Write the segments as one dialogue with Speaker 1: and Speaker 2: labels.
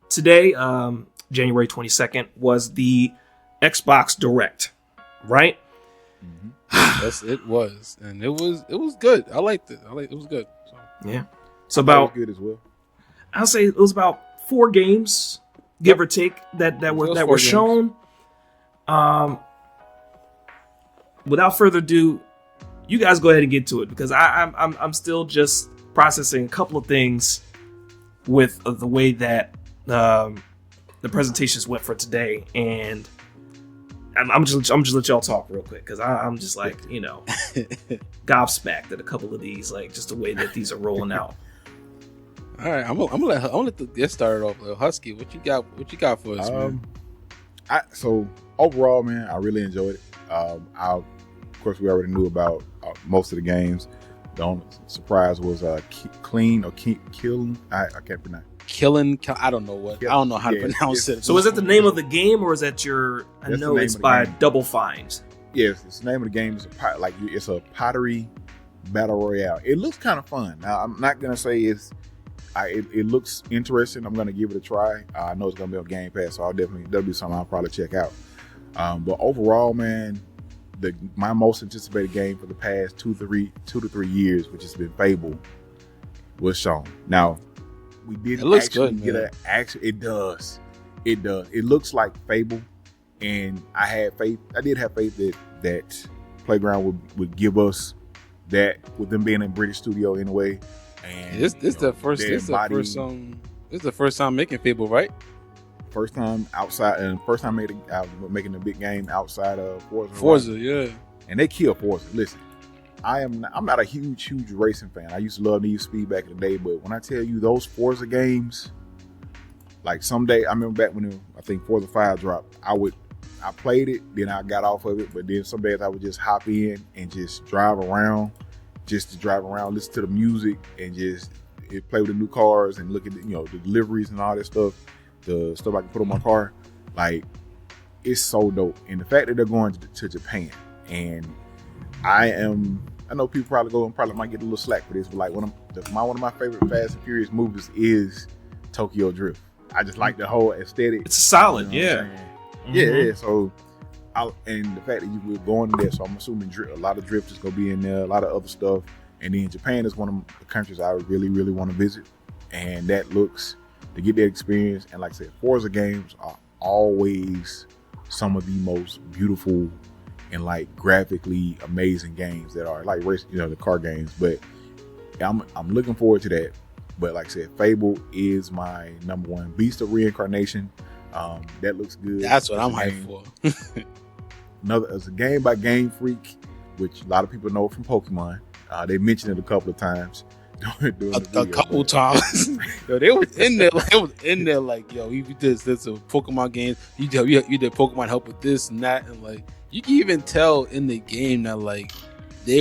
Speaker 1: Today, January 22nd, was the Xbox Direct, right?
Speaker 2: Mm-hmm. Yes, it was, and it was good. I liked it. It was good. So.
Speaker 1: Yeah. So about
Speaker 3: good as well.
Speaker 1: I'll say it was about 4 games, give or take, that were shown. Without further ado, you guys go ahead and get to it, because I'm still just processing a couple of things with the way that the presentations went for today, and I'm just let y'all talk real quick, because I'm just like, gobsmacked at a couple of these, like just the way that these are rolling out.
Speaker 2: All right, I'm gonna let the get started off. Husky, what you got for us, man?
Speaker 3: So overall, man, I really enjoyed it. Of course, we already knew about most of the games. The only surprise was clean or killing. I can't pronounce.
Speaker 2: I don't know how to pronounce it.
Speaker 1: So is it the name of the game, or is that your? I know it's by Double Fines.
Speaker 3: Yes, it's the name of the game. It's a pottery battle royale. It looks kind of fun. Now, I'm not gonna say it looks interesting. I'm gonna give it a try. I know it's gonna be on Game Pass, so that'll be something I'll probably check out. But overall, man, my most anticipated game for the past 2 to 3 years, which has been Fable, was shown. Now, we did actually get an action. It does. It looks like Fable, and I did have faith that Playground would give us that, with them being a British studio anyway. And
Speaker 2: this the first time making Fable, right?
Speaker 3: First time outside, and first time making a big game outside of Forza.
Speaker 2: Forza, yeah.
Speaker 3: And they kill Forza. Listen, I'm not a huge racing fan. I used to love Need for Speed back in the day, but when I tell you those Forza games, like someday, I remember back when I think Forza 5 dropped, I played it, then I got off of it, but then some days I would just hop in and just drive around, listen to the music, and just play with the new cars and look at the deliveries and all that stuff. The stuff I can put on my car, like, it's so dope. And the fact that they're going to Japan, and I know people probably might get a little slack for this, but like one of my favorite Fast and Furious movies is Tokyo Drift. I just like the whole aesthetic.
Speaker 1: It's solid, yeah.
Speaker 3: Mm-hmm. Yeah. So, and the fact that you were going there, so I'm assuming a lot of drift is gonna be in there, a lot of other stuff. And then Japan is one of the countries I really, really want to visit, and that looks. To get that experience, and like I said, Forza games are always some of the most beautiful and like graphically amazing games that are like race, the car games. But I'm looking forward to that. But like I said, Fable is my number one. Beast of Reincarnation, that looks good.
Speaker 2: That's what I'm hyped for.
Speaker 3: As a game by Game Freak, which a lot of people know from Pokemon. They mentioned it a couple of times.
Speaker 2: A couple times. Yo, they was in there like, yo, you did this a Pokemon game. You did Pokemon help with this and that, and like you can even tell in the game that like they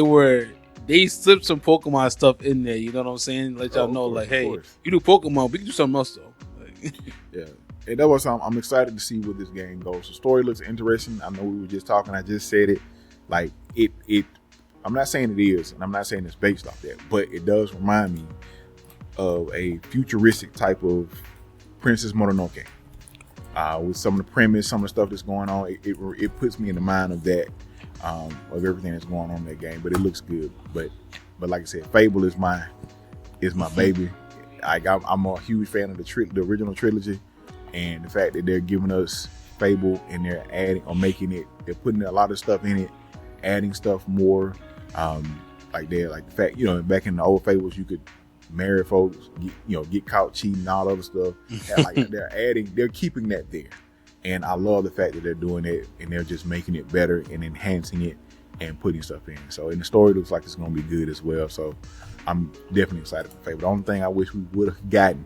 Speaker 2: slipped some Pokemon stuff in there. You know what I'm saying? Let y'all know, like, hey, you do Pokemon, we can do something else though. Like,
Speaker 3: yeah, and that was I'm excited to see where this game goes. The story looks interesting. I know we were just talking. I just said it, like it. I'm not saying it is, and I'm not saying it's based off that, but it does remind me of a futuristic type of Princess Mononoke. With some of the premise, some of the stuff that's going on, it puts me in the mind of that, of everything that's going on in that game. But it looks good. But like I said, Fable is my baby. I'm a huge fan of the original trilogy, and the fact that they're giving us Fable and they're adding or making it, they're putting a lot of stuff in it, adding stuff more. Like the fact, back in the old Fables, you could marry folks, get caught cheating, all the other stuff. And like they're keeping that there. And I love the fact that they're doing it and they're just making it better and enhancing it and putting stuff in. So, and the story looks like it's going to be good as well. So I'm definitely excited for Fable. The only thing I wish we would have gotten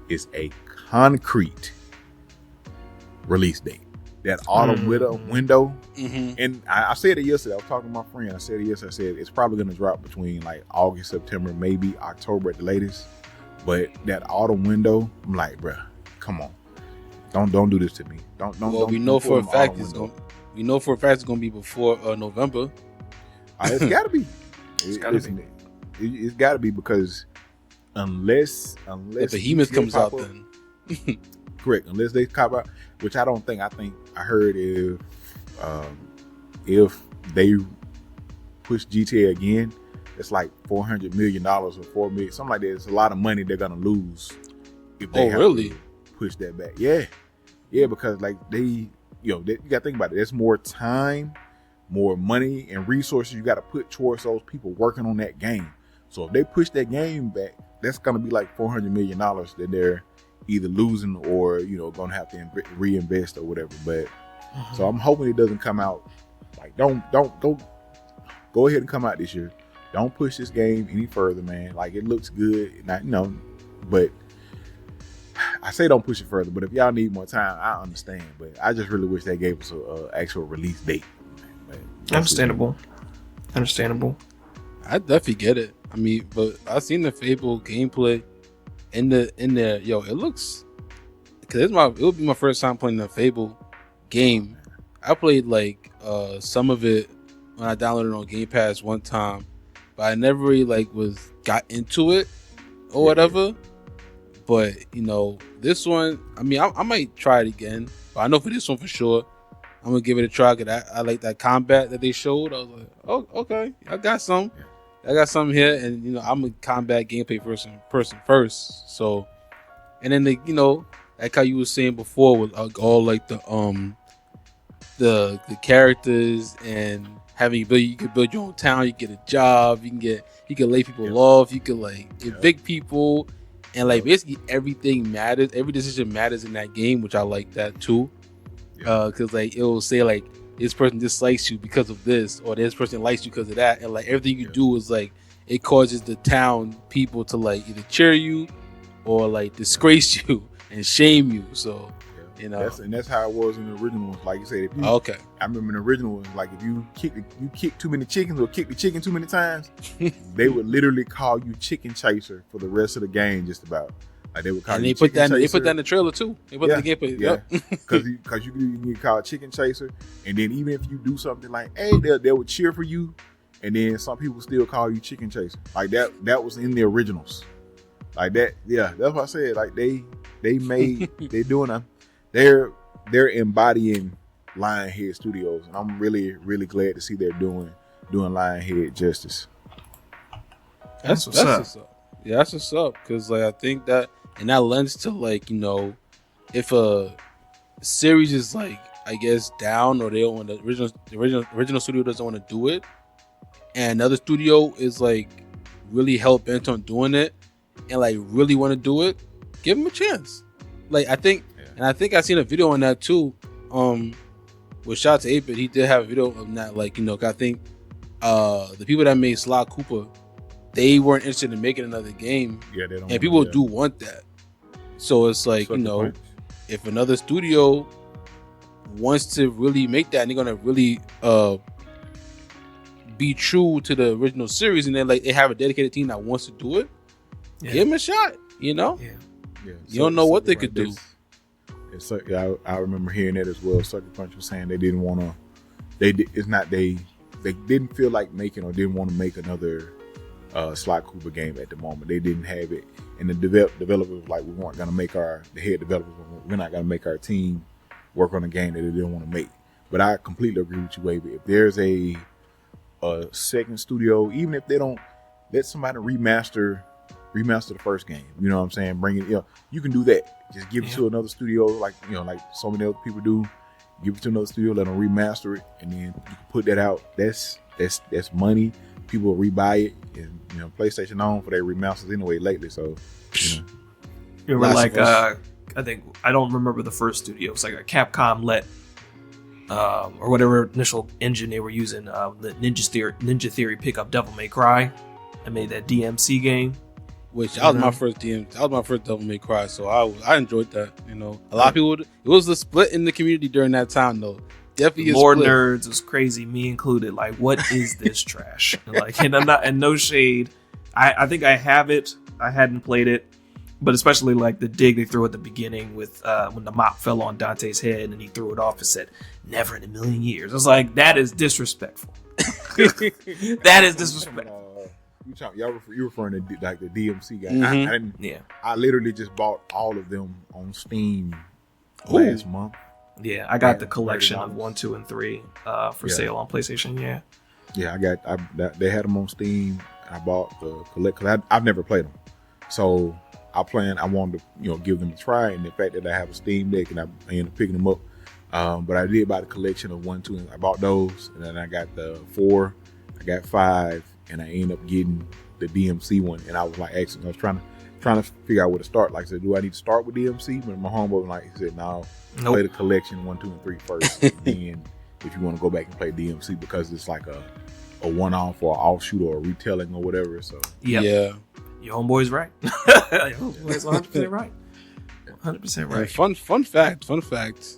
Speaker 3: is a concrete release date. That autumn window. Mm-hmm. And I said it yesterday. I was talking to my friend. I said it's probably going to drop between like August, September, maybe October at the latest. But that autumn window, I'm like, bruh, come on. Don't do this to me. Don't.
Speaker 2: We know for a fact it's going to be before November.
Speaker 3: It's got to be. It's got to be because unless
Speaker 2: Behemoth comes out then.
Speaker 3: Correct, unless they cop out, which I don't think. I think I heard if they push GTA again, it's like $400 million or $4 million, something like that. It's a lot of money they're gonna lose if they have to push that back. Yeah, because like you gotta think about it. There's more time, more money, and resources you got to put towards those people working on that game. So if they push that game back, that's gonna be like $400 million that they're either losing or gonna have to reinvest or whatever. But so I'm hoping it doesn't come out like don't go ahead and come out this year. Don't push this game any further, man. Like, it looks good, but I say don't push it further. But if y'all need more time, I understand. But I just really wish they gave us a actual release date.
Speaker 1: Understandable.
Speaker 2: I definitely get it. I mean, but I've seen the Fable gameplay in there. Yo, it looks, because it would be my first time playing the Fable game. I played like some of it when I downloaded it on Game Pass one time, but I never really got into it or whatever. But this one, I mean, I might try it again. But I know for this one for sure, I'm gonna give it a try. Cause I like that combat that they showed. I was like, oh, okay, I got some here, and I'm a combat gameplay person first. So, and then like how you were saying before with all like the characters and having you can build your own town, you get a job, you can lay people off, you can evict people, and basically everything matters. Every decision matters in that game, which I like that too. Because it will say this person dislikes you because of this, or this person likes you because of that, and everything you do is it causes the town people to either cheer you or disgrace you and shame you. So
Speaker 3: that's how it was in the original ones. Like you said, I remember in the original ones, if you kick too many chickens or kick the chicken too many times, they would literally call you Chicken Chaser for the rest of the game, just about. They would call
Speaker 2: and
Speaker 3: you
Speaker 2: they put
Speaker 3: Chicken
Speaker 2: that.
Speaker 3: Chaser.
Speaker 2: They put that in the trailer too. They put the gameplay.
Speaker 3: Yeah, because you can get called Chicken Chaser, and then even if you do something hey, they would cheer for you, and then some people still call you Chicken Chaser. That was in the originals. That. Yeah, that's what I said. They're embodying Lionhead Studios, and I'm really, really glad to see they're doing Lionhead justice.
Speaker 2: That's what's up. Yeah, that's what's up. Because I think that. And that lends to if a series is I guess down, or they don't want the original studio doesn't want to do it, and another studio is really hell bent on doing it and really want to do it, give them a chance. I think I seen a video on that too. With shout out to 8-Bit, he did have a video of that. I think the people that made Sly Cooper, they weren't interested in making another game.
Speaker 3: Yeah, they don't.
Speaker 2: And people do want that. So it's if another studio wants to really make that, and they're gonna really be true to the original series, and then they have a dedicated team that wants to do it, give them a shot. You don't know what they could do.
Speaker 3: I remember hearing that as well. Sucker Punch was saying they didn't want to. They didn't feel like making, or didn't want to make another Sly Cooper game at the moment. They didn't have it, and the developers we weren't gonna make the head developers, we're not gonna make our team work on a game that they didn't want to make. But I completely agree with you, Wavy. If there's a second studio, even if they don't, let somebody remaster the first game. You know what I'm saying? Bring it. You can do that. Just give it to another studio, like so many other people do. Give it to another studio, let them remaster it, and then you can put that out. That's money. People will rebuy it, and PlayStation on for their remasters anyway lately. So
Speaker 1: you were I think, I don't remember the first studio. It's a Capcom let or whatever initial engine they were using, the Ninja Theory pick up Devil May Cry and made that DMC game.
Speaker 2: Which that was my first Devil May Cry, so I enjoyed that. A lot of people. It was a split in the community during that time, though. Definitely
Speaker 1: more nerds was crazy, me included. What is this trash? And I'm not, and no shade. I think I have it. I hadn't played it, but especially the dig they threw at the beginning with when the mop fell on Dante's head and he threw it off and said, "Never in a million years." I was that is disrespectful. That is disrespectful.
Speaker 3: you referring to like the DMC guy.
Speaker 2: Mhm.
Speaker 3: I didn't.
Speaker 1: Yeah.
Speaker 3: I literally just bought all of them on Steam last month.
Speaker 1: Yeah, I got
Speaker 3: Yeah,
Speaker 1: the collection of
Speaker 3: $30.
Speaker 1: 1, 2, and 3 for
Speaker 3: Yeah.
Speaker 1: sale on PlayStation. Yeah.
Speaker 3: Yeah, they had them on Steam, and I bought the collect because I've never played them, so I wanted to give them a try, and the fact that I have a Steam Deck and I ended up picking them up. But I did buy the collection of 1, 2, and I bought those, and then I got the 4, I got 5, and I ended up getting the DMC one, and I was like, actually, I was trying to figure out where to start. Like I said, do I need to start with DMC? But my homeboy was like, he said, no, play the collection 1, 2, and 3 first, and then if you want to go back and play DMC because it's like a one-off or offshoot or a retelling or whatever. So
Speaker 2: Yeah.
Speaker 1: Your homeboy's right. Your homeboy's 100% right. 100%
Speaker 2: And
Speaker 1: right.
Speaker 2: fun fact.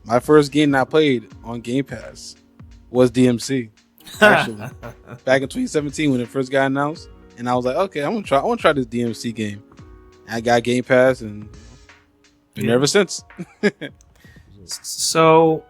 Speaker 2: My first game that I played on Game Pass was DMC. Actually, back in 2017 when it first got announced, and I was like, okay, I want to try this DMC game. And I got Game Pass, and been there ever since.
Speaker 1: So